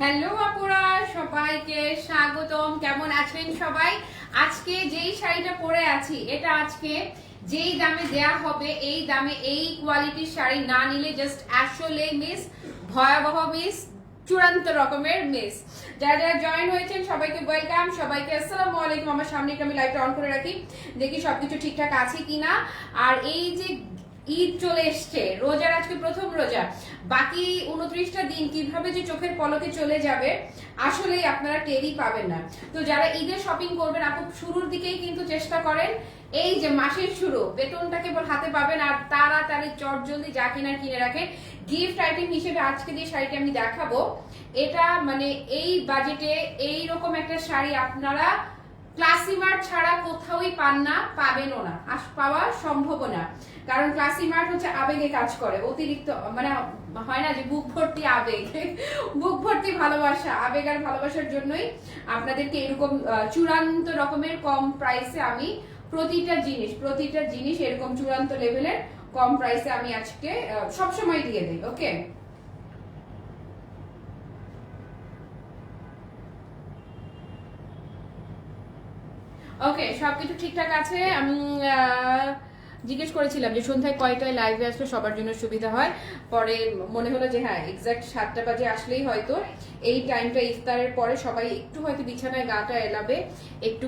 Hello আপুরা, সবাইকে স্বাগতম। কেমন আছেন সবাই? আজকে যেই শাড়িটা পরে আছি এটা আজকে যেই দামে দেয়া হবে এই দামে এই কোয়ালিটির শাড়ি না নিলে জাস্ট আসলে মিস, ভয়াবহ মিস, চূড়ান্ত রকমের মিস। যারা যারা জয়েন হয়েছেন সবাইকে ওয়েলকাম, সবাইকে আসসালামু আলাইকুম। আমার সামনে একটু আমি লাইটটা অন করে রাখি, দেখি সবকিছু ঠিকঠাক আছে কিনা। আর এই যে ঈদ চলে এসছে, রোজার আজকে প্রথম রোজা, বাকি 29টা দিন কিভাবে যে চোখের পলকে চলে যাবে আসলেই আপনারা টেরই পাবেন না। তো যারা ঈদের শপিং করবেন আপু শুরুর দিকেই কিন্তু চেষ্টা করেন, এই যে মাসের শুরু, বেতনটা কেবল হাতে পাবেন আর তাড়াতাড়ি চটজলদি যা কিনার কিনে রাখেন। গিফট আইটেম হিসেবে আজকে যে শাড়িটা আমি দেখাবো এটা মানে এই বাজেটে এই রকম একটা শাড়ি আপনারা ক্লাসি মার্ট ছাড়া কোথাওই পান না, পাবেনও না, পাওয়া সম্ভব না। কারণ ক্লাসি মার্ট হচ্ছে আবেগে কাজ করে, অতিরিক্ত মানে হয় না যে বুক ভর্তি আবেগ, বুক ভর্তি ভালোবাসা, আবেগ আর ভালোবাসার জন্যই আপনাদেরকে এরকম চূড়ান্ত রকমের কম প্রাইসে আমি প্রতিটা জিনিস এরকম চূড়ান্ত লেভেলের কম প্রাইসে আমি আজকে সবসময় দিয়ে দিই। ওকে, ওকে, সবকিছু ঠিকঠাক আছে। আমি জিজ্ঞেস করেছিলাম যে সন্ধ্যায় কয়টায় লাইভে আসলে সবার জন্য সুবিধা হয়, পরে মনে হলো যে হ্যাঁ এক্সাক্ট 7টা বাজে আসলেই হয়তো এই টাইমটা ইফতারের পরে সবাই একটু হয়তো বিছানায় গাটা এলাবে, একটু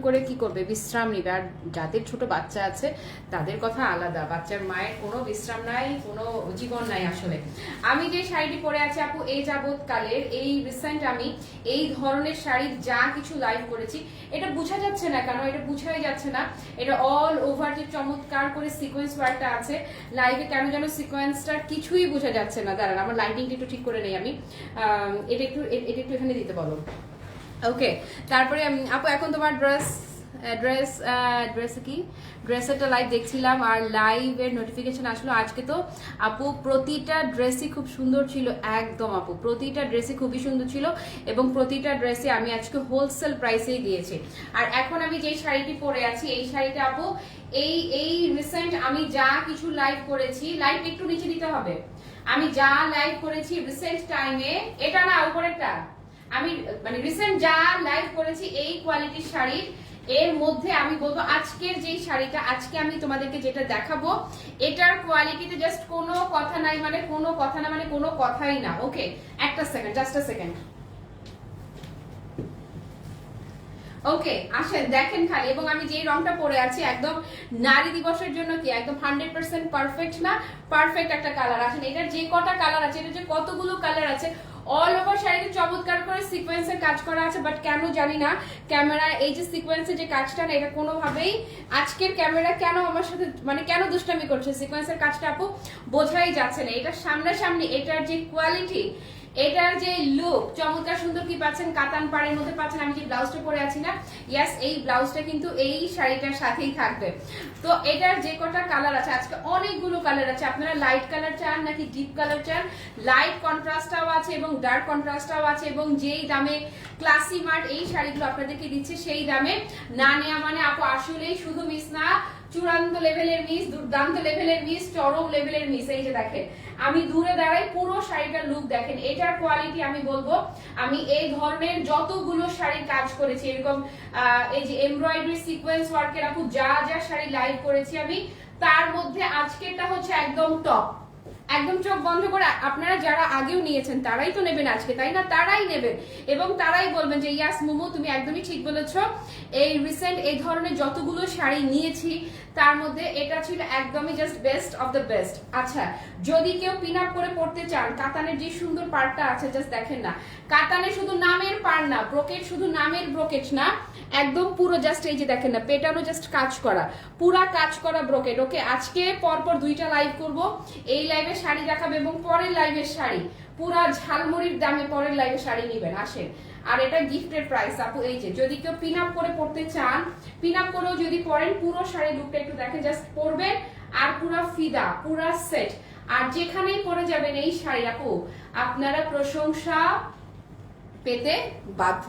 করে কি করবে, বিশ্রাম নিবে। আর যাদের ছোট বাচ্চা আছে তাদের কথা আলাদা, বাচ্চার মায়ের কোনো বিশ্রাম নাই, কোনো জীবন নাই আসলে। আমি যে শাড়িটি পরে আছি আপু এই যাবৎকালের এই রিসেন্ট আমি এই ধরনের শাড়ির যা কিছু লাইভ করেছি এটা বোঝা যাচ্ছে না কেন, এটা বোঝাই যাচ্ছে না। এটা অল ওভার যে চমৎকার করে সিকোয়েন্স ওয়ার্কটা আছে লাইভে, কেন যেন সিকোয়েন্সটার কিছুই বোঝা যাচ্ছে না। দাঁড়ান আমার লাইটিংটা একটু ঠিক করে নেই আমি, এটা একটু এখানে দিতে বলো। ওকে, তারপরে আপু এখন তোমার ড্রেসেরটা লাইভ দেখছিলাম আর লাইভের নোটিফিকেশন আসলো আজকে। তো আপু প্রতিটা ড্রেসই খুব সুন্দর ছিল, একদম আপু প্রতিটা ড্রেসই খুবই সুন্দর ছিল এবং প্রতিটা ড্রেসে আমি আজকে হোলসেল প্রাইসেই দিয়েছি। আর এখন আমি যে শাড়িটি পরে আছি এই শাড়িটা আপু এই রিসেন্ট আমি যা কিছু লাইভ করেছি, লাইভ একটু নিচে দিতে হবে, আমি যা লাইভ করেছি রিসেন্ট টাইমে, এটা না উপরেরটা, আমি মানে রিসেন্ট যা লাইভ করেছি এই কোয়ালিটির শাড়ির এর মধ্যে আমি বলবো আজকের যেই শাড়িটা আজকে আমি তোমাদেরকে যেটা দেখাবো এটার কোয়ালিটিতে জাস্ট কোনো কথা নাই, মানে কোনো কথা না, মানে কোনো কথাই না। ওকে, একটা সেকেন্ড, জাস্ট আ সেকেন্ড। ওকে, আসেন দেখেন খালি। এবং আমি যে রংটা পরে আছি একদম নারী দিবসের জন্য কি একদম 100% পারফেক্ট না, পারফেক্ট একটা কালার। আসেন এটার যে কটা কালার আছে, এটা যে কতগুলো কালার আছে, অল ওভার শাড়িতে চমৎকার করে সিকোয়েন্সের কাজ করা আছে। বাট কেন জানি না ক্যামেরা এই যে সিকোয়েন্সের যে কাজটা না এটা কোনোভাবেই আজকের ক্যামেরা কেন আমার সাথে মানে কেন দুষ্টামি করছে, সিকোয়েন্সের কাজটা আপু বোঝাই যাচ্ছে না। এটা সামনাসামনি এটার যে কোয়ালিটি, এটার যে লুক চমৎকার সুন্দর কি পাচ্ছেন, কাতান পাড়ের মধ্যে পাচ্ছেন। আমি যে ব্লাউজটা পরে আছি না, ইয়াস এই ব্লাউজটা কিন্তু এই শাড়িটার সাথেই থাকবে। তো এটার যে কটা কালার আছে আজকে অনেকগুলো কালার আছে, আপনারা লাইট কালার চান নাকি ডিপ কালার চান, লাইট কন্ট্রাস্টটাও আছে এবং ডার্ক কন্ট্রাস্টটাও আছে। এবং যেই দামে ক্লাসি মার্ট এই শাড়িগুলো আপনাদেরকে দিচ্ছে সেই দামে না নেওয়া মানে আপু আসলেই শুধু মিস না, চূড়ান্ত লেভেলের মিস, দুর্দান্ত লেভেলের মিস, চরম লেভেলের মিস। এই যে দেখেন আমি দূরে দাঁড়াই, পুরো শাড়িটার লুক দেখেন, এটার কোয়ালিটি আমি বলবো আমি এই ধরনের যতগুলো শাড়ির কাজ করেছি এরকম এই যে এমব্রয়ডারি সিকোয়েন্স ওয়ার্কের আপু যা যা শাড়ি লাইভ করেছি আমি তার মধ্যে আজকেরটা হচ্ছে একদম টপ। একদম চোখ বন্ধ করে আপনারা যারা আগেও নিয়েছেন তারাই তো নেবেন আজকে, তাই না? তারাই নেবেন এবং তারাই বলবেন যে ইয়াস মোমো তুমি একদমই ঠিক বলেছো, এই রিসেন্ট এই ধরনের যতগুলো শাড়ি নিয়েছি তার মধ্যে এটা ছিল একদমই just best of the best. আচ্ছা, যদি কেউ পিন আপ করে পড়তে চান, কাতানের যে সুন্দর পাড়টা আছে জাস্ট দেখেন না, কাতানে শুধু নামের পাড় না, ব্রোকেট শুধু নামের ব্রোকেট না, একদম পুরো জাস্ট এই যে দেখেন না, পেটানো জাস্ট কাজ করা, পুরা কাজ করা ব্রোকেট। ওকে, আজকে পরপর 2টা লাইভ করব, এই লাইভে শাড়ি দেখাবে এবং পরের লাইভের শাড়ি পুরা ঝালমুড়ির দামে পরের লাইভে শাড়ি নেবেন। আসেন, আর এটা গিফটের প্রাইস আপু। এই যে যদি কেউ পিন আপ করে পড়তে চান, পিন আপ করেও যদি পরেন, পুরো শাড়ি লুকটা একটু দেখেন, জাস্ট পরবেন আর পুরা ফিদা, পুরা সেট। আর যেখানেই পরে যাবেন এই শাড়ি আপু আপনারা প্রশংসা পেতে বাধ্য,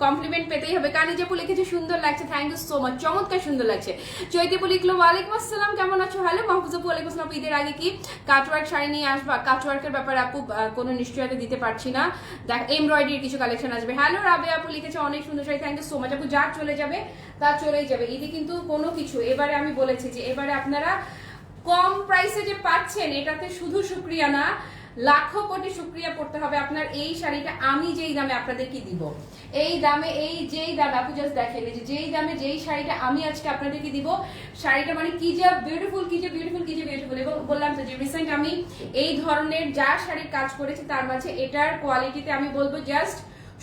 কমপ্লিমেন্ট পেতেই হবে। কানিজাপু লিখেছে সুন্দর লাগছে, থ্যাংক ইউ সো মাচ, চমৎকার সুন্দর লাগছে। চৈতিপু লিখলো ওয়ালাইকুম আসসালাম, কেমন আছো? হ্যালো মাহফুজাপু, ওয়ালাইকুম আসসালাম। ঈদের আগে কি কাটওয়ার্ক শাড়ি নিয়ে আসবা? কাটওয়ার্কের ব্যাপারে আপু কোনো নিশ্চয়তা দিতে পারছি না, দেখ এমব্রয়ডারির কিছু কালেকশন আসবে। হ্যালো রাবে আপু লিখেছে অনেক সুন্দর sari, thank you so much আপু। যা চলে যাবে তা চলেই যাবে, ঈদে কিন্তু কোনো কিছু, এবারে আমি বলেছি যে এবারে আপনারা কম প্রাইসে যে পাচ্ছেন এটাতে শুধু শুকরিয়া না, লাখো কোটি শুকরিয়া করতে হবে আপনার। এই শাড়িটা আমি যেই দামে আপনাদেরকে দিব, এই দামে, এই যেই দাম আপু জাস্ট দেখেন, এই যেই দামে যেই শাড়িটা আমি আজকে আপনাদেরকে দিব, শাড়িটা মানে কি যে বিউটিফুল, কি যে বিউটিফুল, কি যে বিউটিফুল। এবং বললাম তো যে রিসেন্ট আমি এই ধরনের যা শাড়ির কাজ করেছি তার মাঝে এটার কোয়ালিটিতে আমি বলবো জাস্ট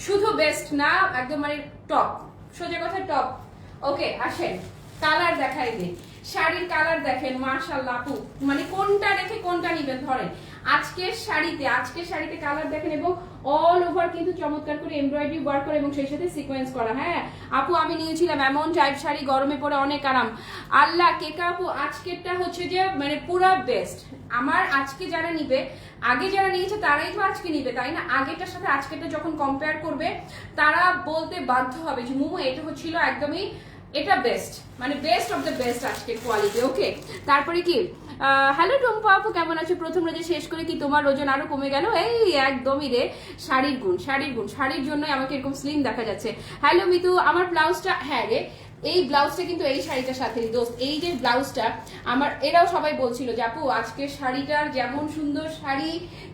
শুধু বেস্ট না, একদম মানে টপ, সোজা কথা টপ। ওকে আসেন কালার দেখাই দিই, শাড়ির কালার দেখেন মাশাআল্লাহ আপু, মানে কোনটা রেখে কোনটা নিবেন ধরেন। আজকের শাড়িতে কালার দেখেন, এবং অল ওভার কিন্তু চমৎকার করে এমব্রয়ডারি ওয়ার্ক করা এবং সেই সাথে সিকোয়েন্স করা। হ্যাঁ আপু আমি নিয়েছিলাম এমন টাইপ শাড়ি, গরমে পরে অনেক আরাম। আল্লাহ কেকা আপু আজকেরটা হচ্ছে যে মানে পুরা বেস্ট। আমার আজকে যারা নিবে, আগে যারা নিয়েছে তারাই তো আজকে নিবে, তাই না? আগেরটার সাথে আজকেরটা যখন কম্পেয়ার করবে তারা বলতে বাধ্য হবে যে মুমু এটা হচ্ছিল একদমই, এটা বেস্ট, মানে বেস্ট অফ দ্য বেস্ট আজকের কোয়ালিটি। ওকে তারপরে কি হ্যালো টম্পা আপু কেমন আছো? প্রথম রোজে শেষ করে কি তোমার ওজন আরো কমে গেল? এই একদমই রে, শাড়ির গুণ, শাড়ির জন্যই আমাকে এরকম স্লিম দেখা যাচ্ছে। হ্যালো মিতু, আমার ব্লাউজটা, হ্যাঁ রে এই ব্লাউজটা কিন্তু এই শাড়িটার সাথে দোস্ত, এই যে ব্লাউজটা আমার, এরাও সবাই বলছিল যে আপু আজকে শাড়িটার যেমন সুন্দর শাড়ি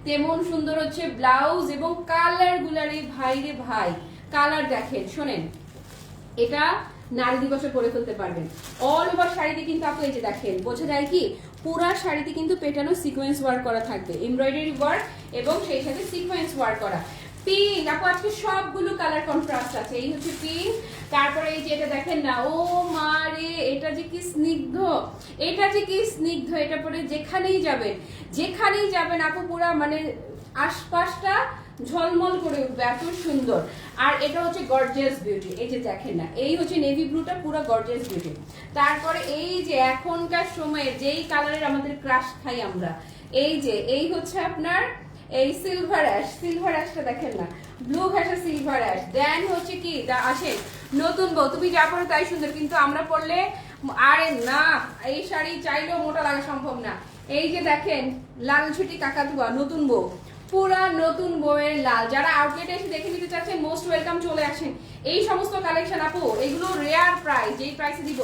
তেমন সুন্দর হচ্ছে ব্লাউজ, এবং কালার গুলারে ভাই রে ভাই, কালার দেখেন, শোনেন এটা নারী দিবসে পরে ফেলতে পারবেন। অল ওভার শাড়িতে কিন্তু আপু এই যে দেখেন, বোঝা যায় কি পুরা শাড়িতে কিন্তু পেটানো সিকোয়েন্স ওয়ার্ক করা থাকবে, এমব্রয়ডারি ওয়ার্ক এবং সেই সাথে সিকোয়েন্স ওয়ার্ক করা। পিঙ্ক আপু আজকে সবগুলো কালার কন্ট্রাস্ট আছে, এই হচ্ছে পিঙ্ক। তারপরে এই যে এটা দেখেন না, ও মারে এটা যে কি স্নিগ্ধ, এটা যে কি স্নিগ্ধ, এটা পরে যেখানেই যাবেন আপু পুরা মানে আশপাশটা ঝলমল করে উঠবে, এত সুন্দর। আর এটা হচ্ছে গর্জিয়াস বিউটি, এই যে দেখেন না, এই হচ্ছে নেভি ব্লুটা পুরো গর্জিয়াস বিউটি। তারপরে এই যে এখনকার সময়ে যেই কালারের আমাদের ক্রাশ খাই আমরা, এই হচ্ছে আপনার এই সিলভার অ্যাশটা দেখেন না, ব্লু ঘাসা সিলভার অ্যাশ। দেন হচ্ছে কি আসে নতুন বউ, তুমি যা পরে তাই সুন্দর, কিন্তু আমরা পরলে আরে না, এই শাড়ি চাইলেও মোটা লাগা সম্ভব না। এই যে দেখেন লাল ছুটি কাকাতুয়া, নতুন বউ, পুরা নতুন বউয়ের লাল। যারা আউটলেটে এসে দেখে নিতে চাচ্ছেন মোস্ট ওয়েলকাম, চলে আসেন। এই সমস্ত কালেকশন আপু এগুলো রেয়ার প্রাইস, যেই প্রাইসে দিব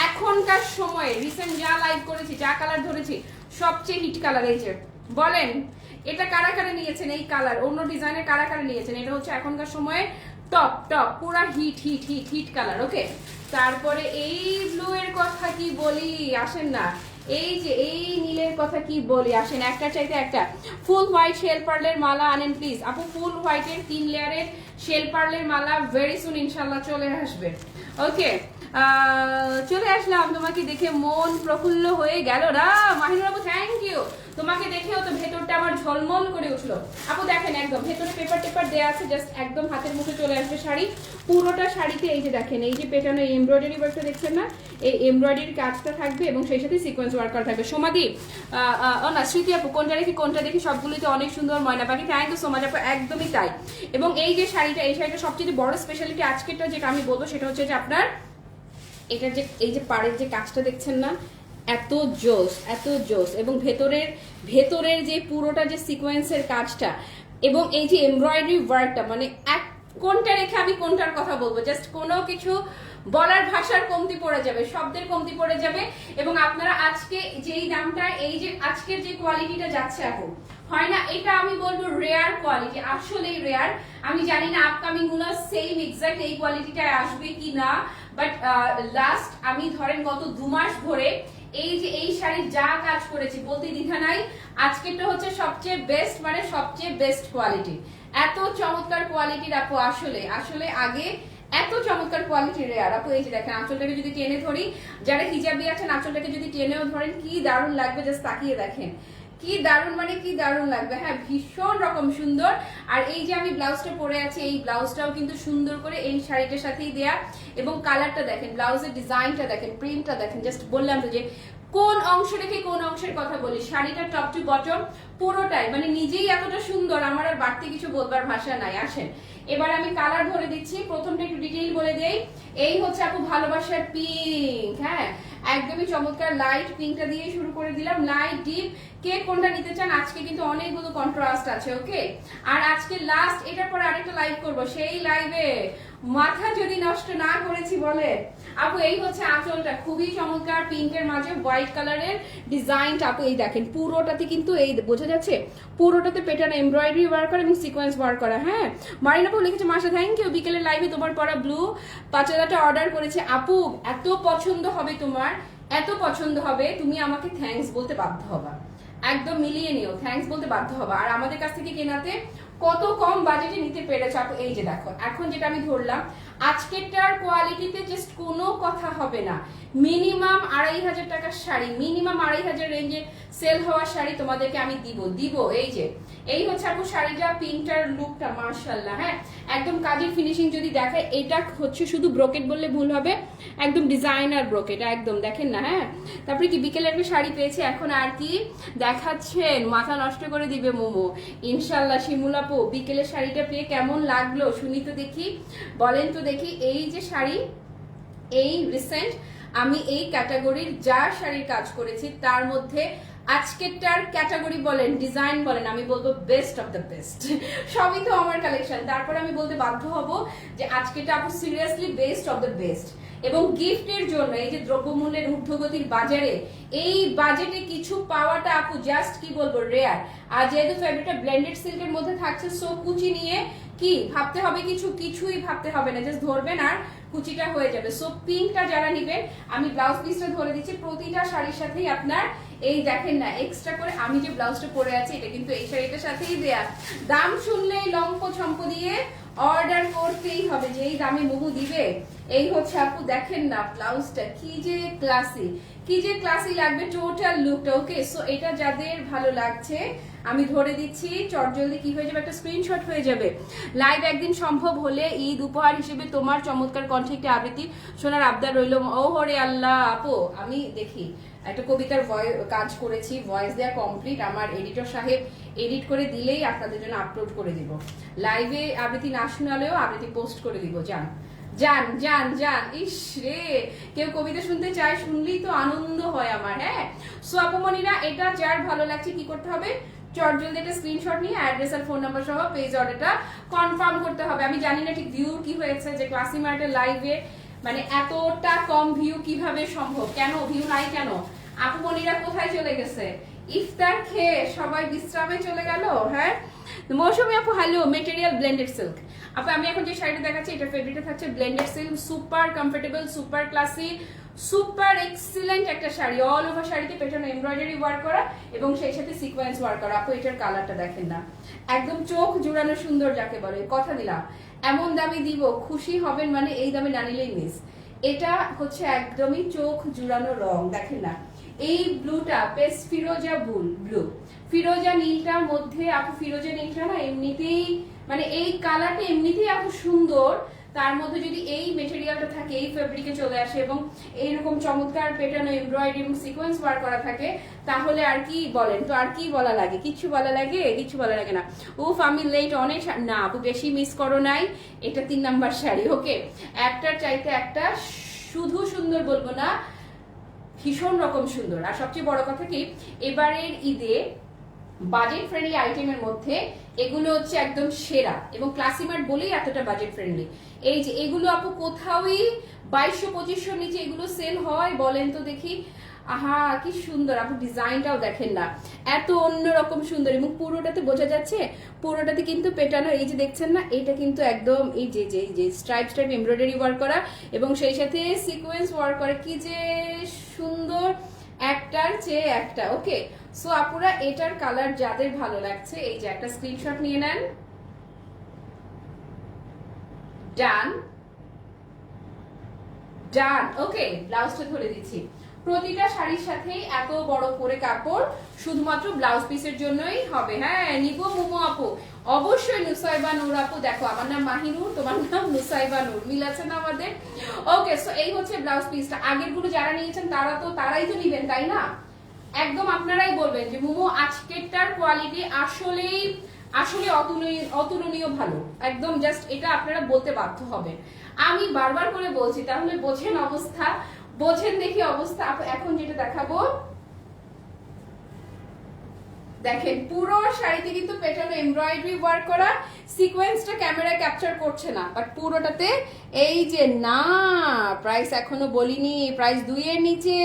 এখনকার সময়ে রিসেন্ট যা লাইভ করেছি, যা কালার ধরেছি সবচেয়ে হিট কালার। এই যে বলেন এটা কারা কারা নিয়েছেন, এই কালার অন্য ডিজাইনের কারা কারা নিয়েছেন, এটা হচ্ছে এখনকার সময়ে টপ পুরা হিট কালার। ওকে তারপরে এই ব্লু এর কথা কি বলি, আসেন না, এই যে এই নীলের কথা কি বলি, আসেন একটা চাইতে একটা। ফুল হোয়াইট শেল পার্লের মালা আনেন প্লিজ আপু, ফুল হোয়াইটের 3 লেয়ারের শেল পার্লের মালা ভেরি সুন ইনশাল্লাহ চলে আসবে। ওকে চলে আসলাম, তোমাকে দেখে মন প্রফুল্ল হয়ে গেল না মাহিনুর আপু, থ্যাংক ইউ। তোমাকে দেখেও তো ভেতরটা আমার ঝলমল করে উঠলো আপু। দেখেন একদম ভেতরে পেপার দেয়া আছে, জাস্ট একদম হাতের মুখে চলে আসবে শাড়ি। পুরোটা শাড়িতে এই যে দেখেন, এই যে পেটানো এমব্রয়ডারি ওয়ার্কটা দেখছেন না, এই এমব্রয়ডারির কাজটা থাকবে এবং সেই সাথে সিকোয়েন্স ওয়ার্ক করা থাকবে। সমাধি ও না স্মৃতি আপু, কোনটা দেখি সবগুলোতে অনেক সুন্দর, ময়না পাখি, থ্যাংক ইউ সো মাচ আপু, একদমই তাই। এবং এই যে শাড়িটা, এই শাড়িটা সবচেয়ে বড় স্পেশালিটি আজকেরটা যেটা আমি বলবো সেটা হচ্ছে যে আপনার এটার যে এই যে পাড়ের যে কাজটা দেখছেন না, এত জোস এবং ভেতরের যে পুরোটা যে সিকোয়েন্সের কাজটা এবং এই যে এমব্রয়ডারি ওয়ার্কটা, মানে এক কোনটা রেখে আমি কোনটার কথা বলবো, জাস্ট কোনো কিছু বলার ভাষার কমতি পড়ে যাবে, শব্দের কমতি পড়ে যাবে। এবং আপনারা আজকে যেই দামটা, এই যে আজকের যে কোয়ালিটিটা যাচ্ছে এখন হয় না, এটা আমি বলবো রেয়ার কোয়ালিটি, আসলেই রেয়ার। আমি জানি না আপকামিং গুলো সেম এক্সাক্ট এই কোয়ালিটিটায় আসবে কি না, বাট লাস্ট আমি ধরেন গত 2 মাস ধরে এই যে এই শাড়ির যা কাজ করেছি বলতে দ্বিধা নাই, আজকেরটা হচ্ছে সবচেয়ে বেস্ট, মানে সবচেয়ে বেস্ট কোয়ালিটি। এত চমৎকার কোয়ালিটির আপু, আসলে আগে এত চমৎকার কোয়ালিটি রেয়ার আপু। এই যে দেখেন আঁচলটাকে যদি টেনে ধরি, যারা হিজাবি আছেন আঁচলটাকে যদি টেনেও ধরেন কি দারুণ লাগবে, জাস্ট তাকিয়ে দেখেন কি দারুণ, মানে কি দারুণ লাগবে। হ্যাঁ ভীষণ রকম সুন্দর। আর এই যে আমি ব্লাউজটা পরে আছি, এই ব্লাউজটাও কিন্তু সুন্দর করে এই শাড়িটার সাথেই দেয়া, এবং কালারটা দেখেন, ব্লাউজের ডিজাইনটা দেখেন, প্রিন্টটা দেখেন, জাস্ট বললাম তো যে কোন অংশ রেখে কোন অংশের কথা বলি। শাড়িটা টপ টু বটম পুরোটাই মানে নিজেই এতটা সুন্দর, আমার আর বাড়তি কিছু বলবার ভাষা নাই। আসেন এবার আমি কালার ধরে দিচ্ছি, প্রথমটা একটু ডিটেইল বলে দেই। এই হচ্ছে আপু ভালোবাসার পিঙ্ক, হ্যাঁ একদমই চমৎকার লাইট পিঙ্কটা দিয়ে শুরু করে দিলাম, লাইট ডিপ কে কোনটা নিতে চান। আজকে কিন্তু অনেকগুলো কন্ট্রাস্ট আছে, ওকে। আর আজকে লাস্ট, এটার পরে আরেকটা লাইভ করব, সেই লাইভে মাথা যদি নষ্ট না করেছি বলে আপু। এই হচ্ছে আঁচলটা, খুবই চমৎকার পিঙ্কের মাঝে হোয়াইট কালারের ডিজাইনটা আপু। এই দেখেন পুরোটাতে কিন্তু এই বোঝা যাচ্ছে, পুরোটাতে প্যাটার্ন এমব্রয়ডারি ওয়ার্ক করা এবং সিকোয়েন্স ওয়ার্ক করা। হ্যাঁ মারিনা আপু লিখেছে মাসা থ্যাংক ইউ, বিকেলের লাইভে তোমার পরা ব্লু পাচালাটা অর্ডার করেছে আপু। এত পছন্দ হবে তোমার, এত পছন্দ হবে, তুমি আমাকে থ্যাঙ্কস বলতে বাধ্য হবা, একদম মিলিয়ে নিও, থ্যাঙ্কস বলতে বাধ্য হবা। আর আমাদের কাছ থেকে কেনাতে কত কম বাজেটে নিতে পেরেছ আপু। এই যে দেখো এখন যেটা আমি ধরলাম, আজকেরটার কোয়ালিটিতে জাস্ট কোনো কথা হবে না। মিনিমাম 2500 টাকার শাড়ি, মিনিমাম 2500 রেঞ্জে সেল হওয়ার শাড়ি তোমাদেরকে আমি দিব। এই যে এই হচ্ছে আপু শাড়িটা, পিঙ্কটার লুকটা মাশাআল্লাহ, হ্যাঁ একদম কাজের ফিনিশিং যদি দেখায়, এটা হচ্ছে শুধু ব্রোকেট বললে ভুল হবে, একদম ডিজাইনার ব্রোকেট একদম, দেখেন না। হ্যাঁ তারপরে কি বিকেলে একটা শাড়ি পেয়েছে, এখন আর কি দেখাচ্ছেন, মাথা নষ্ট করে দিবে মোমো ইনশাল্লাহ। শিমুল আপু বিকেলের শাড়িটা পেয়ে কেমন লাগলো শুনি তো দেখি, বলেন তো দেখি। এই যে শাড়ি, এই রিসেন্ট আমি এই ক্যাটাগরির যা শাড়ির কাজ করেছি তার মধ্যে আজকেরটার ক্যাটাগরি বলেন, ডিজাইন বলেন, আমি বলবো বেস্ট অফ দ্য বেস্ট। সবই তো আমার কালেকশন, তারপরে আমি বলতে বাধ্য হব যে আজকেরটা আপু seriously best of the best. এবং গিফটের জন্য এই যে দ্রব্যমূল্যের ঊর্ধ্বগতির বাজারে এই বাজেটে কিছু পাওয়াটা আপু জাস্ট কি বলবো রেয়ার। আর যেহেতু ফেব্রিকটা ব্লেন্ডেড সিল্কের মধ্যে থাকছে, সো কুচি নিয়ে কি ভাবতে হবে, কিছুই ভাবতে হবে না, জাস্ট ধরবেন আর কুচিটা হয়ে যাবে। সো পিঙ্কটা যারা নিবেন, আমি ব্লাউজ পিসটা ধরে দিচ্ছি, প্রতিটা শাড়ির সাথেই আপনার এই দেখেন না এক্সট্রা করে আমি যে ব্লাউজটা পরে আছি এটা কিন্তু এই শাড়িটার সাথেই দেয়া। দাম শুনলেই লম্প ছম্প দিয়ে অর্ডার করতেই হবে, যেই দামে মোমো দিবে। এই হচ্ছে আপু দেখেন না ব্লাউজটা কি যে ক্লাসি, কি যে ক্লাসি লাগবে টোটাল লুকটা, ওকে। সো এটা যাদের ভালো লাগছে আমি ধরে দিচ্ছি, চটজলদি কি হয়ে যাবে, একটা স্ক্রিনশট হয়ে যাবে। লাইভ একদিন সম্ভব হলে ঈদ উপহার হিসেবে তোমার চমৎকার কণ্ঠে একটি আবৃত্তি শোনার আবদার রইল। ও হরে আল্লাহ আপু, আমি দেখি একটা কবিতার কাজ করেছি, ভয়েস দেওয়া কমপ্লিট, আমার এডিটর সাহেব এডিট করে দিলেই আপনাদের জন্য আপলোড করে দিব। লাইভে আবৃত্তি না শোনালেও আবৃত্তি পোস্ট করে দিব। যান যান যান যান, ইস রে কেউ কবিতা শুনতে চায়, শুনলেই তো আনন্দ হয় আমার। হ্যাঁ সো আপুমনিরা, এটা যার ভালো লাগছে কি করতে হবে, চটজলদি একটা স্ক্রিনশট নিয়ে অ্যাড্রেস আর ফোন নাম্বার সহ পেজ অর্ডারটা কনফার্ম করতে হবে। আমি জানি না ঠিক ভিউ কি হয়েছে, যে ক্লাসি মার্টের লাইভে মানে এতটা কম ভিউ কিভাবে সম্ভব, কেন ভিউ নাই কেন, আপু মনিরা কোথায় চলে গেছে, ইফতার খেয়ে সবাই বিশ্রামে চলে গেল। হ্যাঁ মৌসুমী আপু হ্যালো, মেটেরিয়াল ব্লেন্ডেড সিল্ক আপু। আমি এখন যে শাড়িটা দেখাচ্ছি এটা ফেব্রিকটা থাকছে blended silk, super comfortable, super classy, super excellent একটা শাড়ি। অল ওভার শাড়িতে পেছনে এমব্রয়ডারি ওয়ার্ক করা এবং সেই সাথে সিকোয়েন্স ওয়ার্ক করা। আপু এটার কালারটা দেখেন না, একদম চোখ জুড়ানো সুন্দর যাকে বলে। কথা দিলাম এমন দামে দিব, খুশি হবেন, মানে এই দামে না নিলেই মিস। এটা হচ্ছে একদমই চোখ জুড়ানো রং, দেখেন না। এই ব্লুটা বেশ ফিরোজা ব্লু, ফিরোজা নীলটার মধ্যে আপু, ফিরোজা নীলটা না এমনিতেই মানে এই কালারটা এমনিতেই আপু সুন্দর, তার মধ্যে যদি এই মেটেরিয়ালটা থাকে, এই ফেব্রিকে চলে আসে এবং এইরকম চমৎকার প্যাটার্ন এমব্রয়ডারি এবং সিকোয়েন্স ওয়ার্ক করা থাকে, তাহলে আর কি বলেন তো, আর কি বলা লাগে, কিছু বলা লাগে, কিছু বলা লাগে না। উফ আমি লেট অনেক না আপু, বেশি মিস করো নাই, এটা 3 নাম্বার শাড়ি, ওকে। একটার চাইতে একটা শুধু সুন্দর বলবো না, ভীষণ রকম সুন্দর। আর সবচেয়ে বড় কথা কি, এবারের ঈদে বাজেট ফ্রেন্ডলি আইটেমের মধ্যে এগুলো হচ্ছে একদম সেরা, এবং ক্লাসিমার্ট বলেই এতটা বাজেট ফ্রেন্ডলি। এই যে এগুলো আপু কোথাওই 2200-2500 নিচে এগুলো সেল হয়, বলেন তো দেখি। আহা কি সুন্দর আপু, ডিজাইনটাও দেখেন না, এত অন্যরকম সুন্দর, এবং পুরোটাতে বোঝা যাচ্ছে, পুরোটাতে কিন্তু পেটানো, এই যে দেখছেন না, এটা কিন্তু একদম এই যে স্ট্রাইপ এমব্রয়ডারি ওয়ার্ক করা এবং সেই সাথে সিকোয়েন্স ওয়ার্ক করা, কি যে সুন্দর, একটার চেয়ে একটা, ওকে। সো আপুরা এটার কালার যাদের ভালো লাগছে, এই যে একটা স্ক্রিনশট নিয়ে নেন, ডান ডান, ওকে। ব্লাউজটা ধরে দিচ্ছি, প্রতিটা শাড়ির সাথেই এত বড় করে কাপড় শুধুমাত্র ব্লাউজ পিসের জন্যই হবে। হ্যাঁ নিব মোমো আপু, অবশ্যই নুসাইবা নূর আপু। দেখো আমার নাম মাহিনুর, তোমার নাম নুসাইবা নূর, মিল আছে না আমাদের, ওকে। সো এই হচ্ছে ব্লাউজ পিসটা। আগের গুলো যারা নিয়েছেন তারাই তো নিবেন, তাই না? একদম আপনারাই বলবেন যে মোমো আজকেরটার কোয়ালিটি আসলেই আসলে অতুলনীয় ভালো, একদম জাস্ট এটা আপনারা বলতে বাধ্য হবেন। আমি বারবার করে বলছি, তাহলে বোঝেন অবস্থা, বোঝেন দেখি অবস্থা। এখন যেটা দেখাবো দেখেন, পুরো শাড়িতে কিন্তু পেটানো এমব্রয়ডারি ওয়ার্ক করা, সিকোয়েন্সটা ক্যামেরায় ক্যাপচার করছে না, বাট পুরোটাতে এই যে না, প্রাইস এখনো বলিনি, প্রাইস 2 এর নিচে।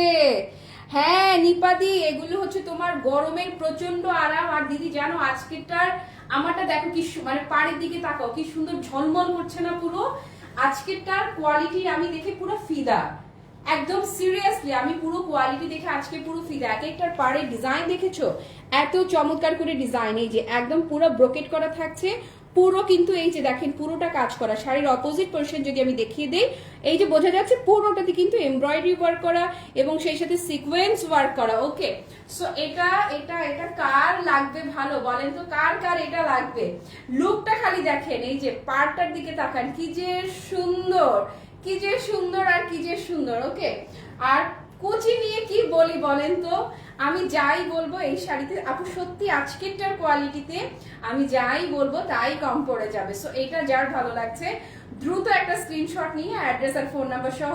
হ্যাঁ নিপাদি, এগুলো হচ্ছে তোমার গরমের প্রচন্ড আরাম। আর দিদি জানো আজকেরটার আমারটা দেখো কি মানে পাড়ের দিকে তাকাও, কি সুন্দর ঝলমল করছে না পুরো। আজকেরটার কোয়ালিটি আমি দেখে পুরো ফিদা, একদম সিরিয়াসলি আমি পুরো কোয়ালিটি দেখে আজকে পুরো ফিদা। এক একটার পাড়ের ডিজাইন দেখেছো, এত চমৎকার করে ডিজাইন, এই যে একদম পুরো ব্রোকেট করা থাকছে পুরো, কিন্তু এই যে দেখেন পুরোটা কাজ করা। শাড়ির অপোজিট পোরশন যদি আমি দেখিয়ে দেই, এই যে বোঝা যাচ্ছে পুরোটাতে কিন্তু এমব্রয়ডারি ওয়ার্ক করা এবং সেই সাথে সিকোয়েন্স ওয়ার্ক করা। ওকে, সো এটা এটা এটা কার লাগবে ভালো বলেন তো, কার কার এটা লাগবে? লুকটা খালি দেখেন, এই যে পাড়টার দিকে তাকান, কি যে সুন্দর, কি যে সুন্দর আর কি যে সুন্দর। ওকে, আর কুচি নিয়ে কি বলি বলেন তো, আমি যাই বলবো এই শাড়িতে আপু সত্যি আজকেরটার কোয়ালিটিতে আমি যাই বলবো তাই কম পড়ে যাবে। সো এটা যার ভালো লাগছে দ্রুত একটা স্ক্রিনশট নিয়ে অ্যাড্রেস আর ফোন নাম্বার সহ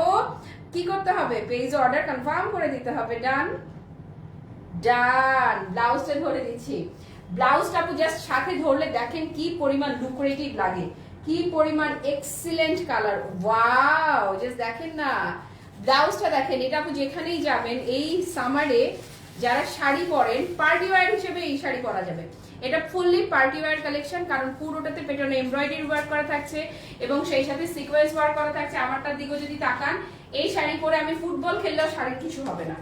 কি করতে হবে, পেজ অর্ডার কনফার্ম করে দিতে হবে। ডান ডান। ব্লাউজটা ধরে দিচ্ছি, ব্লাউজটা আপু জাস্ট সাথে ধরলে দেখেন কি পরিমাণ লুক্রেটিভ লাগে, কি পরিমাণ এক্সিলেন্ট কালার। ওয়াও, জাস্ট দেখেন না ব্লাউজটা দেখেন। এটা আপু যেখানেই যাবেন এই সামারে যারা শাড়ি পরেন পার্টি ওয়্যার হিসেবে এই শাড়ি পরা যাবে। এটা ফুললি পার্টি ওয়্যার কালেকশন, কারণ পুরোটাতে পেটনে এমব্রয়ডারি ওয়ার্ক করা থাকছে এবং সেই সাথে সিকোয়েন্স ওয়ার্ক করা থাকছে। আমারটার দিকেও যদি তাকান, এই শাড়ি পরে আমি ফুটবল খেললেও শাড়ির কিছু হবে না,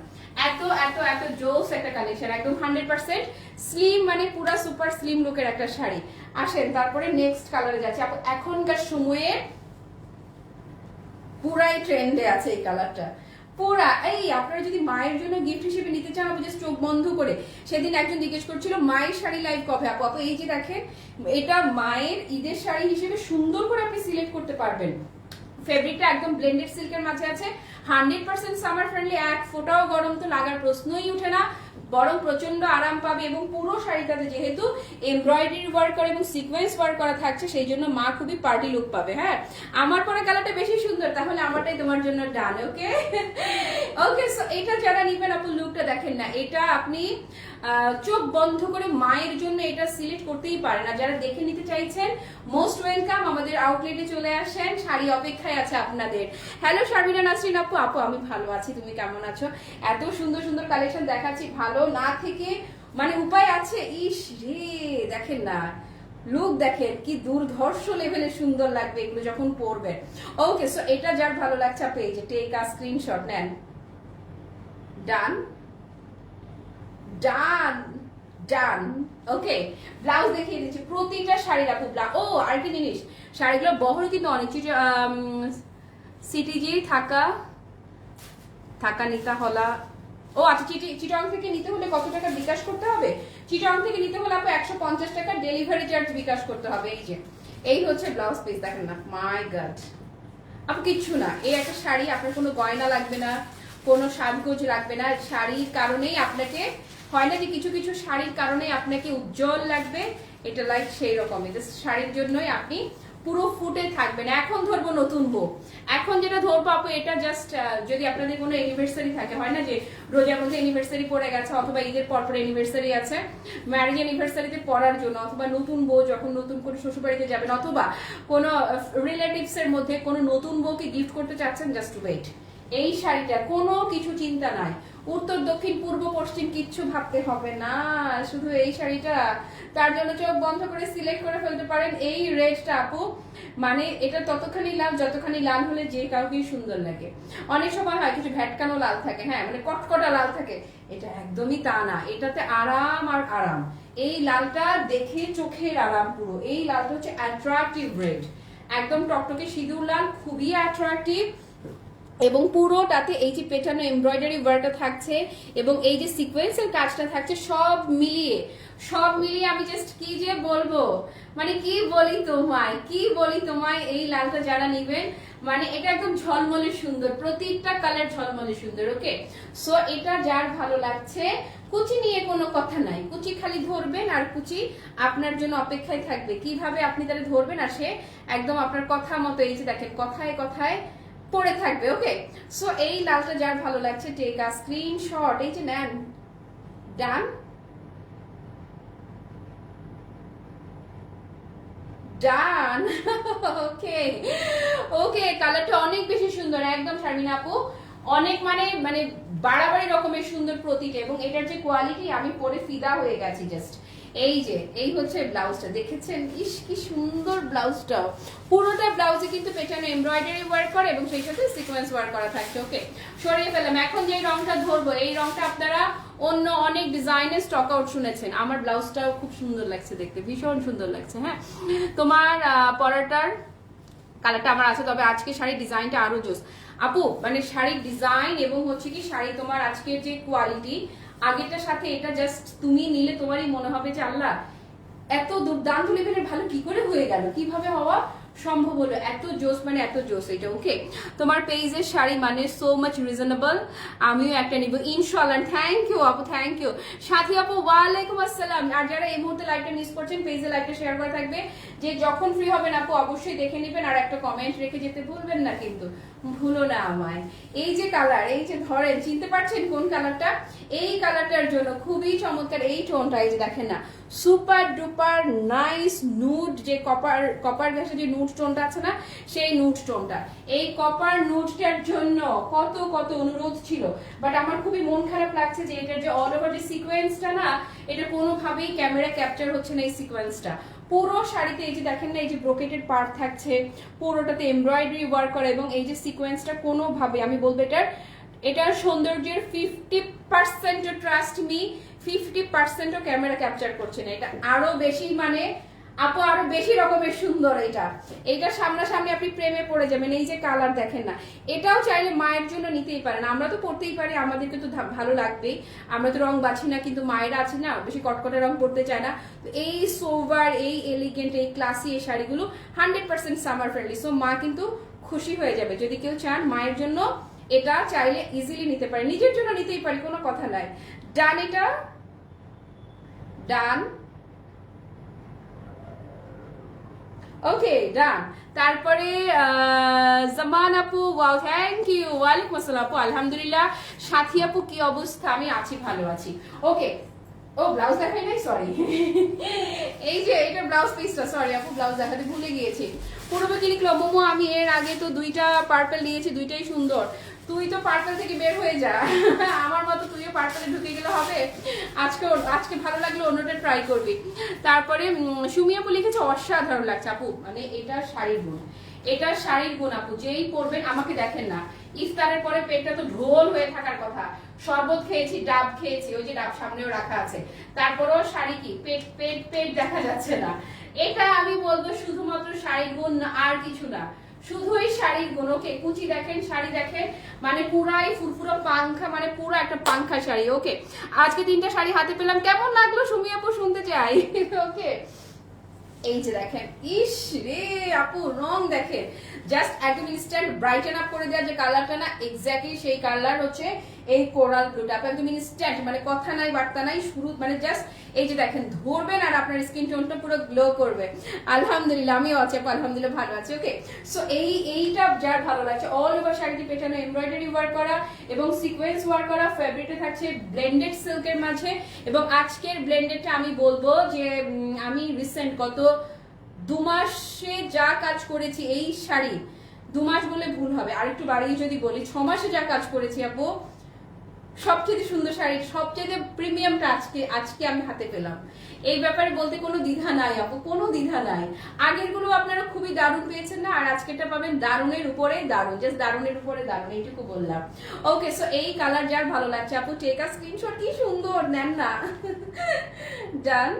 এত এত এত জোস একটা কালেকশন, একদম 100% স্লিম, মানে পুরা সুপার স্লিম লুকের একটা শাড়ি। আসেন তারপরে নেক্সট কালারে যাচ্ছে। এখনকার সময়ে পুরাই ট্রেন্ডে আছে এই কালারটা পুরা। এই আপনারা যদি মায়ের জন্য গিফট হিসেবে নিতে চান, আপনি জাস্ট চোখ বন্ধ করে, সেদিন একজন জিজ্ঞেস করছিল মায়ের শাড়ি লাইভ কবে আপু, আপু এই যে দেখেন এটা মায়ের ঈদের শাড়ি হিসেবে সুন্দর করে আপনি সিলেক্ট করতে পারবেন। ফেব্রিকটা একদম ব্লেন্ডেড সিল্কের মাঝে আছে, 100% সামার ফ্রেন্ডলি, এক ফোঁটাও গরম তো লাগার প্রশ্নই উঠে না, বরং প্রচন্ড আরাম পাবে। এবং পুরো শাড়িটাতে যেহেতু এমব্রয়ডারি ওয়ার্ক করা এবং সিকোয়েন্স ওয়ার্ক করা থাকছে, সেই জন্য মা খুবই পার্টি লুক পাবে। হ্যাঁ, আমার পরে কালারটা বেশি সুন্দর, তাহলে আমারটাই তোমার জন্য ডান। ওকে ওকে, সো এটা যারা নিবেন আপু লুকটা দেখেন না, এটা আপনি চোখ বন্ধ করে মায়ের জন্য এটা সিলেক্ট করতেই পারেন। আর যারা দেখে নিতে চাইছেন মোস্ট ওয়েলকাম, আমাদের আউটলেটে চলে আসেন, শাড়ি অপেক্ষায় আছে আপনাদের। হ্যালো শারমিনা নাসরিন আপু, আপু আমি ভালো আছি, তুমি কেমন আছো? এত সুন্দর সুন্দর কালেকশন দেখাচ্ছি, ভালো না থেকে মানে উপায় আছে? ইস রে, দেখেন না লুক দেখেন কি দুর্ধর্ষ লেভেলের সুন্দর লাগবে এগুলো যখন পরবেন। ওকে, সো এটা যার ভালো লাগছে আপনি এই যে টেক আ স্ক্রিনশট নেন। ডান ডান ডান। ওকে, ব্লাউজ দেখিয়ে দিচ্ছি প্রতিটা শাড়ির আপু। ও আর কি জিনিস, শাড়িগুলো বহর কিন্তু অনেক সিটিজি থাকা থাকা নিতা হলা। ও আচ্ছা, চিটং থেকে নিতে হলে কত টাকা বিকাশ করতে হবে? চিটং থেকে নিতে হলে আপু 150 টাকা ডেলিভারি চার্জ বিকাশ করতে হবে। এই যে এই হচ্ছে ব্লাউজ পিস, দেখেন না, মাই গড আপু কিচ্ছু না, এই একটা শাড়ি, আপনার কোনো গয়না লাগবে না, কোনো সাজগোজ লাগবে না। শাড়ির কারণেই আপনাকে হয় না যে কিছু কিছু শাড়ির কারণে আপনাকে উজ্জ্বল লাগবে, এটা লাইক সেই রকমই শাড়ির জন্যই আপনি পুরো ফুটে থাকবেন। এখন ধরবো নতুন বউ, এখন যেটা ধরবো আপু এটা জাস্ট যদি আপনাদের কোনো অ্যানিভার্সারি থাকে, হয় না যে রোজার মধ্যে অ্যানিভার্সারি পড়ে গেছে অথবা ঈদের পরপর অ্যানিভার্সারি আছে, ম্যারেজ অ্যানিভার্সারিতে পরার জন্য, অথবা নতুন বউ যখন নতুন করে শ্বশুরবাড়িতে যাবেন, অথবা কোনো রিলেটিভস এর মধ্যে কোনো নতুন বউকে গিফট করতে চাচ্ছেন, জাস্ট ওয়েট। এই শাড়িটা কোনো কিছু চিন্তা নাই, উত্তর দক্ষিণ পূর্ব পশ্চিম কিচ্ছু ভাবতে হবে না, শুধু এই শাড়িটা, তার জন্য চোখ বন্ধ করে সিলেক্ট করে ফেলতে পারেন। এই রেডটা আপু মানে এটা ততখানি লাল যতখানি লাল হলে যে কাউকেই সুন্দর লাগে। অনেক সময় হয় কিছু ভ্যাটকানো লাল থাকে, হ্যাঁ মানে কটকটা লাল থাকে, এটা একদমই তা না, এটাতে আরাম আর আরাম। এই লালটা দেখে চোখের আরাম পুরো। এই লালটা হচ্ছে অ্যাট্রাকটিভ রেড, একদম টকটকে সিঁদুর লাল, খুবই অ্যাট্রাকটিভ। এবং পুরোটাতে এই যে পেটানো এমব্রয়ডারি ওয়ার্কটা থাকছে এবং এই যে সিকোয়েন্সের কাজটা থাকছে, সব মিলিয়ে আমি জাস্ট কি যে বলবো, মানে কি বলি তোমায় এই লালটা যারা নিবেন, মানে এটা একদম ঝলমলে সুন্দর, প্রত্যেকটা কালার ঝলমলে সুন্দর। ওকে, সো এটা যার ভালো লাগছে, কুচি নিয়ে কোনো কথা নাই, কুচি খালি ধরবেন আর কুচি আপনার জন্য অপেক্ষায় থাকবে, কিভাবে আপনি তাহলে ধরবেন আর সে একদম আপনার কথা মতো এই যে দেখেন কথায় কথায় পড়ে থাকবে। ওকে, সো এই লালটা যার ভালো লাগছে টেক আ স্ক্রিনশট, এই যে নেন, ডান ডান। ওকে ওকে, কালারটা অনেক বেশি সুন্দর একদম শারমিনা আপু, অনেক মানে মানে বাড়াবাড়ি রকমের সুন্দর প্রতিটা, এবং এটার যে কোয়ালিটি আমি পরে ফিদা হয়ে গেছি জাস্ট। এই যে এই হচ্ছে ব্লাউজটা, দেখেছেন ইস কি সুন্দর ব্লাউজটা, পুরোটা ব্লাউজে কিন্তু পেটানো এমব্রয়ডারি ওয়ার্ক করা এবং সেই সাথে সিকোয়েন্স ওয়ার্ক করা থাকছে। ওকে, সরিয়ে ফেললাম। এখন যে রংটা ধরবো, এই রংটা আপনারা অন্য অনেক ডিজাইনের স্টক আউট শুনেছেন, আমার ব্লাউজটাও খুব সুন্দর লাগছে দেখতে, ভীষণ সুন্দর লাগছে। হ্যাঁ, তোমার পরাটার কালারটা আমার আছে, তবে আজকে শাড়ির ডিজাইনটা আরো জোস আপু, মানে শাড়ির ডিজাইন এবং হচ্ছে কি শাড়ি তোমার আজকের যে কোয়ালিটি, আগেরটার সাথে এটা জাস্ট তুমি নিলে তোমারই মনে হবে যে আল্লাহ এত দুর্দান্ত লেভেলের ভালো কি করে হয়ে গেল, কিভাবে হওয়া সম্ভব হলো, এত জোস মানে এত জোস এটা। ওকে, তোমার পেজের শাড়ি মানে সো মাচ রিজনেবল, আমিও একটা নিব ইনশাআল্লাহ। থ্যাংক ইউ আপু, থ্যাংক ইউ সাথী আপু, ওয়ালাইকুম আসসালাম। আর যারা এই মুহূর্তে লাইভটা মিস করছেন, পেজে লাইভটা শেয়ার করা থাকবে, যে যখন ফ্রি হবেন আপু অবশ্যই দেখে নেবেন, আর একটা কমেন্ট রেখে যেতে ভুলবেন না কিন্তু, ভুলো না আমায়। এই যে কালার, এই যে ধরেন চিনতে পারছেন কোন কালারটা, এই কালারটার জন্য খুবই চমৎকার এই টোনটা, এই যে দেখেন না, সুপার ডুপার নাইস নুড, যে কপার গ্যাসে যে নুড টোনটা আছে না, সেই নুড টোনটা, এই কপার নুডটার জন্য কত কত অনুরোধ ছিল, বাট আমার খুবই মন খারাপ লাগছে যে এটার যে অল ওভার যে সিকোয়েন্সটা না, এটা কোনোভাবেই ক্যামেরা ক্যাপচার হচ্ছে না এই সিকোয়েন্সটা। পুরো শাড়িতে এই যে দেখেন না, এই যে ব্রোকেটেড পার্ট থাকছে, পুরোটাতে এমব্রয়ডারি ওয়ার্ক করা, এবং এই যে সিকোয়েন্সটা কোনোভাবে আমি বলবো এটার সৌন্দর্যের 50% ট্রাস্ট মি, 50% ক্যামেরা ক্যাপচার করছে না, এটা আরো বেশি মানে আপু আরো বেশি রকমের সুন্দর। এইটা সামনাসামনি আপনি প্রেমে পড়ে যাবেন। এই যে কালার দেখেন না, এটাও চাইলে মায়ের জন্য নিতেই পারেন, আমরা তো পড়তেই পারি, আমাদেরকে তো ভালো লাগবেই, আমরা তো রং বাছি না, কিন্তু মায়েরা আছে না বেশি কটকটে রং পড়তে চায় না, তো এই সোভার, এই এলিগেন্ট, এই ক্লাসি এই শাড়িগুলো 100% সামার ফ্রেন্ডলি, সো মা কিন্তু খুশি হয়ে যাবে। যদি কেউ চান মায়ের জন্য, এটা চাইলে ইজিলি নিতে পারে, নিজের জন্য নিতেই পারি, কোনো কথা নাই। ডান, এটা ডান। ওকে, ডান। তারপরে জামান আপু, ওয়াও থ্যাংক ইউ, ওয়ালাইকুম আসসালাম আপু, আলহামদুলিল্লাহ। সাথী আপু কি অবস্থা, আমি আছি, ভালো আছি। ওকে, ও ব্লাউজ দেখাই নাই, সরি। এই যে এটা ব্লাউজ পিসটা, সরি আপু ব্লাউজ দেখাতে ভুলে গিয়েছি। পূর্ব কি লিখলো মোমো, আমি এর আগে তো 2টা পার্পল নিয়েছি, 2টাই সুন্দর। তুই তো পার্পল থেকে বের হয়ে যা, আমার মতো তুইও পার্পলে ঢুকে গেলে হবে। আজকে ভালো লাগলো, অন্যটা ট্রাই করবি। তারপরে সুমি আপু লিখেছে অসাধারণ লাগছে আপু, মানে এটা শাড়ির গুণ, এটা শাড়ির গুণ আপু, যেই পরবেন। আমাকে দেখেন না, ইফতারের পরে পেটটা তো ঢোল হয়ে থাকার কথা, শরবত খেয়েছি, ডাব খেয়েছি, ওই যে ডাব সামনেও রাখা আছে, তারপরেও শাড়ি কি পেট পেট পেট দেখা যাচ্ছে না। এটা আমি বলবো শুধুমাত্র শাড়ির গুণ না, আর কিছু না, শুধুই শাড়ির গুণ। ওকে, কুচি দেখেন, শাড়ি দেখেন, মানে পুরাই ফুরফুরা পাংখা, মানে পুরো একটা পাংখা শাড়ি। ওকে, আজকে 3টা শাড়ি হাতে পেলাম, কেমন লাগলো সুমি আপু শুনতে চাই। ওকে, এই যে দেখেন, ইস রে আপু রং দেখেন, জাস্ট একদম ইনস্ট্যান্ট ব্রাইটেন আপ করে দেওয়ার যে কালারটা না, এক্স্যাক্টলি সেই কালার হচ্ছে এই কোরাল ব্লুটা, একদম ইনস্ট্যান্ট, মানে কথা নাই বার্তা নাই, শুরু মানে জাস্ট এই যে দেখেন ধরবেন আর আপনার স্কিন টোনটা পুরো গ্লো করবে। আলহামদুলিল্লাহ, আমিও আছি আলহামদুলিল্লাহ, ভালো আছি। ওকে, সো এইটা যার ভালো লাগছে, অল ওভার শাড়িটি পেটানো এমব্রয়ডারি ওয়ার্ক করা এবং সিকোয়েন্স ওয়ার্ক করা, ফেব্রিকটা থাকছে ব্লেন্ডেড সিল্কের মাঝে। এবং আজকের ব্লেন্ডেডটা আমি বলবো যে আমি রিসেন্ট গত 2 মাসে যা কাজ করেছি এই শাড়ি, 2 মাস বলে ভুল হবে, আর একটু বাড়িয়ে যদি বলি 6 মাসে যা কাজ করেছি আপু, সবচেয়ে সুন্দর শাড়ি, সবচেয়ে প্রিমিয়ামটা আজকে আমি হাতে পেলাম। এই ব্যাপারে বলতে কোনো দ্বিধা নাই আপু, কোনো দ্বিধা নাই। আগের গুলো আপনারা খুবই দারুণ পেয়েছেন না, আর আজকেরটা পাবেন দারুণের উপরে দারুণ, জাস্ট দারুণের উপরে দারুণ, এইটুকু বললাম। ওকে, সো এই কালার যার ভালো লাগছে আপু টেক আ স্ক্রিনশট, কি সুন্দর, নেন না। ডান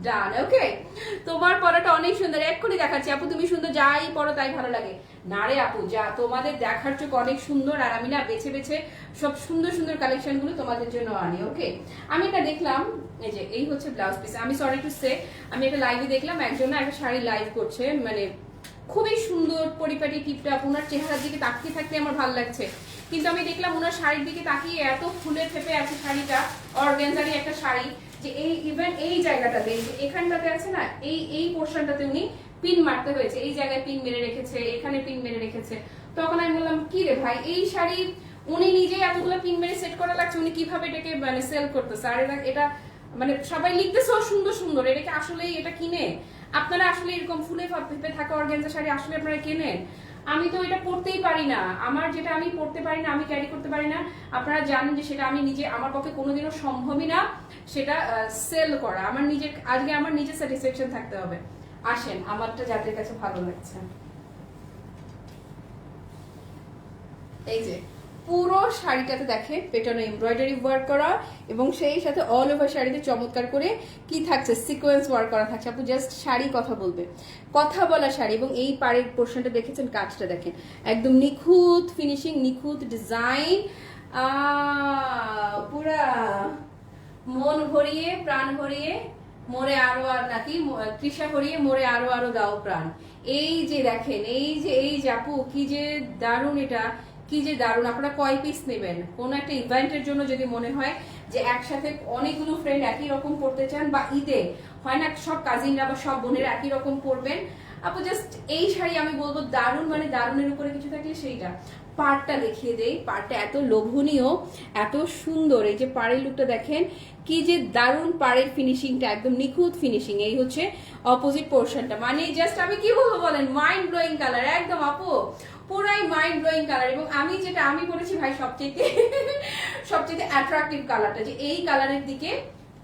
ডান। ওকে, তোমার পরাটা অনেক সুন্দর, এক্ষুনি দেখাচ্ছি আপু, তুমি সুন্দর, যাই পরো তাই ভালো লাগে। না রে আপু, যা তোমাদের দেখার চোখ অনেক সুন্দর, আর আমি না বেছে বেছে সব সুন্দর সুন্দর কালেকশন গুলো তোমাদের জন্য আনি। ওকে, আমি এটা দেখলাম, এই যে এই হচ্ছে ব্লাউজ পিস। আমি সরি টু সে, আমি একটা লাইভে দেখলাম একজন না একটা শাড়ি লাইভ করছে, মানে খুবই সুন্দর পরিপাটি টিপটাপ, ওনার চেহারার দিকে তাকিয়ে থাকতে আমার ভালো লাগছে, কিন্তু আমি দেখলাম ওনার শাড়ির দিকে তাকিয়ে এত ফুলে ফেপে আছে শাড়িটা, অর্গানজারই একটা শাড়ি, যে এই ইভেন এই জায়গাটাতে এখানটাতে আছে না, এই পোর্শনটাতে উনি পিন মারতে হয়েছে, এই জায়গায় পিন মেরে রেখেছে, এখানে পিন মেরে রেখেছে। তখন আমি বললাম কি রে ভাই, এই শাড়ি উনি নিজে এতগুলো পিন মেরে সেট করা লাগছে, উনি কিভাবে এটাকে মানে সেল করতেছে? আর এটা মানে সবাই লিখতেছে সুন্দর সুন্দর, এটাকে আসলে এটা কিনে আপনারা আসলে এরকম ফুলে ফেপে থাকা অর্গানজা শাড়ি আসলে আপনারা কেনেন? আমি তো এটা পড়তেই পারি না, আমার যেটা আমি পড়তে পারি না, আমি ক্যারি করতে পারি না, আপনারা জানেন যে সেটা আমি নিজে, আমার পক্ষে কোনোদিনও সম্ভবই না সেটা সেল করা। আমার নিজের, আজকে আমার নিজের স্যাটিসফ্যাকশন থাকতে হবে। আসেন আমারটা যাদের কাছে ভালো লাগছে, এই যে পুরো শাড়িটাতে দেখে পেটানো এমব্রয়ডারি ওয়ার্ক করা, এবং সেই সাথে অল ওভার শাড়িতে চমৎকার করে কি থাকছে, সিকোয়েন্স ওয়ার্ক করা থাকছে। আপু জাস্ট শাড়ি কথা বলবে, কথা বলা শাড়ি। এবং এই পাড়ের পোর্শনটা দেখেছেন, কাজটা দেখেন, একদম নিখুঁত ফিনিশিং, নিখুঁত ডিজাইন, পুরা মন ভরিয়ে প্রাণ ভরিয়ে মোরে আরো আর নাকি তৃষা ভরিয়ে মোরে আরো আরো দাও প্রাণ। এই যে দেখেন, এই যে আপু কি যে দারুণ, এটা কি যে দারুণ। আপনারা কয় পিস নেবেন? কোন একটা ইভেন্টের জন্য যদি মনে হয় যে একসাথে অনেকগুলো ফ্রেন্ড একই রকম পড়তে চান, বা ঈদে হয় না সব কাজিনরা বা সব বোনেরা একই রকম পরবেন, আপু জাস্ট এই শাড়ি আমি বলবো দারুণ, মানে দারুণের উপরে কিছু থাকলে সেইটা। পাড়টা দেখিয়ে দেই, পাড়টা এত লোভনীয়, এত সুন্দর। এই যে পাড়ের লুকটা দেখেন, কি যে দারুণ পাড়ের ফিনিশিংটা, একদম নিখুঁত ফিনিশিং। এই হচ্ছে অপোজিট পোর্শনটা, মানে জাস্ট আমি কি বলবো বলেন, মাইন্ড ব্লোয়িং কালার একদম আপু, পুরাই মাইন্ড ব্লোয়িং কালার। এবং আমি যেটা আমি পরেছি ভাই সবচেয়ে অ্যাট্রাকটিভ কালারটা, যে এই কালারের দিকে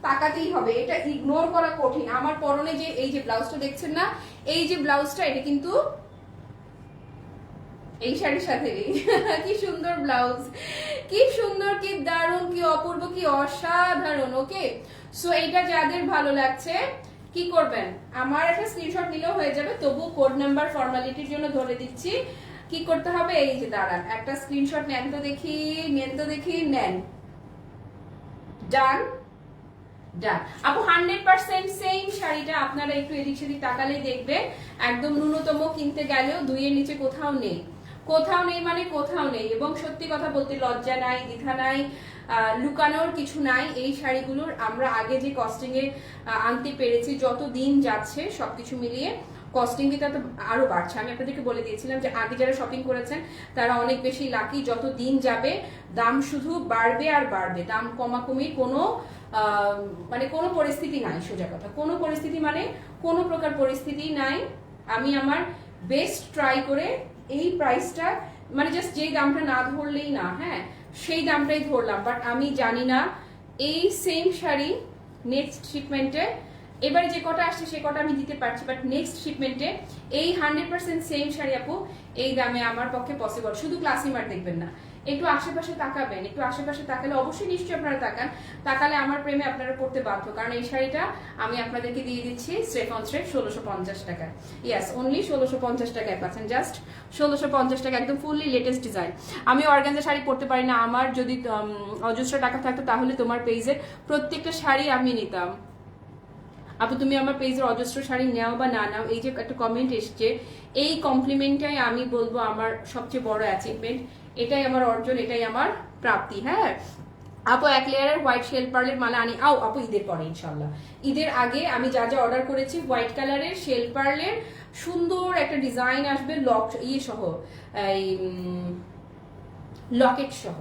তাকাতেই হবে, এটা ইগনোর করা কঠিন। আমার পরনে যে এই যে ব্লাউজটা দেখছেন না, এই যে ব্লাউজটা, এটা কিন্তু এই শাড়ির সাথে কি সুন্দর ব্লাউজ, কি সুন্দর, কি দারুণ, কি অপূর্ব, কি অসাধারণ। ওকে, সো এইটা যাদের ভালো লাগছে কি করবেন, আমার একটা স্ক্রিনশট নিলেও হয়ে যাবে, তবু কোড নাম্বার ফর্মালিটির জন্য ধরে দিচ্ছি। কি করতে হবে, এই যে দাঁড়ান, একটা স্ক্রিনশট নেন তো দেখি, নেন, ডান ডান। আপু 100% সেম শাড়িটা আপনারা একটু এদিক সেদিক তাকালেই দেখবেন, একদম ন্যূনতম কিনতে গেলেও 2 এর নিচে কোথাও নেই, মানে কোথাও নেই। এবং সত্যি কথা বলতে লজ্জা নাই, দ্বিধা নাই, লুকানোর কিছু নাই। এই শাড়িগুলোর আমরা আগে যে কস্টিং এ আনতে পেরেছি, যত দিন যাচ্ছে সবকিছু মিলিয়ে কস্টিং কিন্তু আরো বাড়ছে। আমি আপনাদেরকে বলে দিয়েছিলাম যে আগে যারা শপিং করেছেন তারা অনেক বেশি লাকি, যত দিন যাবে দাম শুধু বাড়বে আর বাড়বে, দাম কমাকমির কোনো মানে কোনো পরিস্থিতি নাই, সোজা কথা, কোনো পরিস্থিতি মানে কোনো প্রকার পরিস্থিতি নাই। আমি আমার বেস্ট ট্রাই করে এই প্রাইসটা, মানে জাস্ট যেই দামটা না ধরলেই না, হ্যাঁ সেই দামটাই ধরলাম। বাট আমি জানি না এই সেম শাড়ি নেক্সট শিপমেন্টে, এবারে যে কটা আসছে সে কটা আমি দিতে পারছি, বাট নেক্সট শিপমেন্টে এই 100% সেম শাড়ি আপু এই দামে আমার পক্ষে পসিবল। শুধু ক্লাসিমার দেখবেন না, একটু আশেপাশে তাকাবেন, একটু আশেপাশে তাকালে অবশ্যই নিশ্চয়ই আপনারা তাকালে আমার প্রেমে আপনারা পড়তে বাধ্য। কারণ এই শাড়িটা আমি আপনাদেরকে দিয়ে দিচ্ছি স্ট্রেট অন স্ট্রেট 1650 টাকায়। ইয়েস, অনলি 1650 টাকায় পাচ্ছেন, জাস্ট 1650 টাকা, একদম ফুললি লেটেস্ট ডিজাইন। আমি অর্গানজা শাড়ি পরতে পারি না, আমার যদি অজস্র টাকা থাকতো তাহলে তোমার পেজের প্রত্যেকটা শাড়ি আমি নিতাম। আপু তুমি আমার পেজের অজস্র শাড়ি নাও বা না নাও, এই যে একটা কমেন্ট এসছে, এই কমপ্লিমেন্টটাই আমি বলবো আমার সবচেয়ে বড় অ্যাচিভমেন্ট, এটাই আমার অর্জন, এটাই আমার প্রাপ্তি। হ্যাঁ আপু, 1 লেয়ারের হোয়াইট শেল পার্লের মালা আনি আপু ঈদের পরে ইনশাল্লাহ। ঈদের আগে আমি যা যা অর্ডার করেছি, হোয়াইট কালারের শেল পার্লের সুন্দর একটা ডিজাইন আসবে, লক ইয়ে সহ, এই লকেট সহ,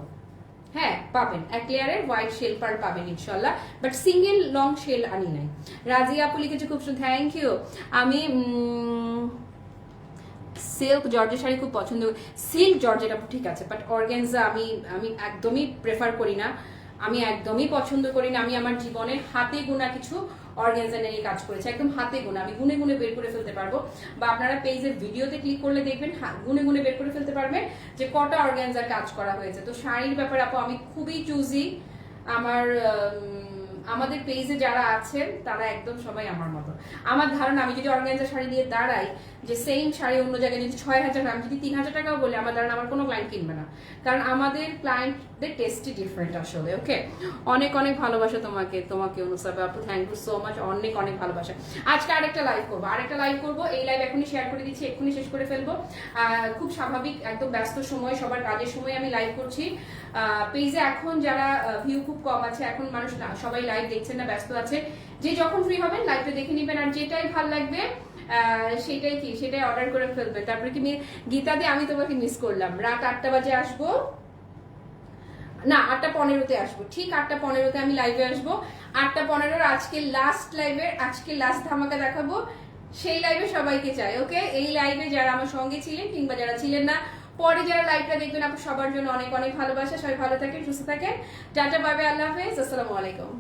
হ্যাঁ পাবেন। 1 লেয়ারের হোয়াইট শেল পার্ল পাবেন ইনশাল্লাহ, বাট সিঙ্গেল লং শেল আনি নাই। রাজিয়া আপু লিখেছে খুব সুন্দর, থ্যাংক ইউ। আমি সিল্ক জর্জের শাড়ি খুব পছন্দ করি, সিল্ক জর্জেট আপু ঠিক আছে, বাট অর্গানজা আমি একদমই প্রেফার করি না, আমি একদমই পছন্দ করি না। আমি আমার জীবনে হাতে গোনা কিছু অর্গানজা নিয়ে কাজ করেছি, একদম হাতে গোনা, আমি গুনে গুনে বের করে ফেলতে পারবো, বা আপনারা পেজের ভিডিওতে ক্লিক করলে দেখবেন গুনে গুনে বের করে ফেলতে পারবেন যে কটা অর্গানজার কাজ করা হয়েছে। তো শাড়ির ব্যাপারে আপু আমি খুবই চুজি, আমাদের পেজে যারা আছেন তারা একদম সবাই আমার মতো। আমার ধারণা আমি যদি অর্গানজা শাড়ি নিয়ে দাঁড়াই, যে সেম শাড়ি অন্য জায়গায় যদি 6,000, আমি যদি 3,000 টাকাও বলি, আমার ধারণা আমার কোনো ক্লায়েন্ট কিনবে না, কারণ আমাদের ক্লায়েন্টদের টেস্টই ডিফারেন্ট আসলে। ওকে, অনেক অনেক ভালোবাসা তোমাকে অনুসাবে আপু, থ্যাংক ইউ সো মাচ, অনেক অনেক ভালোবাসা। আজকে আরেকটা লাইভ করবো, এই লাইভ এখনই শেয়ার করে দিচ্ছি, এক্ষুনি শেষ করে ফেলবো। খুব স্বাভাবিক, একদম ব্যস্ত সময়, সবার কাজের সময় আমি লাইভ করছি। পেজে এখন যারা ভিউ খুব কম আছে, এখন মানুষ না সবাই লাইভ দেখছেন না, ব্যস্ত আছে, যে যখন ফ্রি হবেন লাইভটা দেখে নেবেন, আর যেটাই ভালো লাগবে সেটাই অর্ডার করে ফেলবেন। তারপরে কি গীতা দি, আমি তোমাকে মিস করলাম, রাত 8টা বাজে আসবো, না 8টা 15-তে আসবো, ঠিক 8টা 15-তে আমি লাইভে আসবো। 8টা 15 আজকে লাস্ট লাইভে, আজকে লাস্ট ধামাকা দেখাবো, সেই লাইভে সবাইকে চাই। ওকে, এই লাইভে যারা আমার সঙ্গে ছিলেন কিংবা যারা ছিলেন না, পরে যারা লাইভটা দেখবেন, আপনার সবার জন্য অনেক অনেক ভালোবাসা। সবাই ভালো থাকেন, সুস্থ থাকেন, টাটা, বাই বাই, আল্লাহ হাফেজ, আসসালামু আলাইকুম।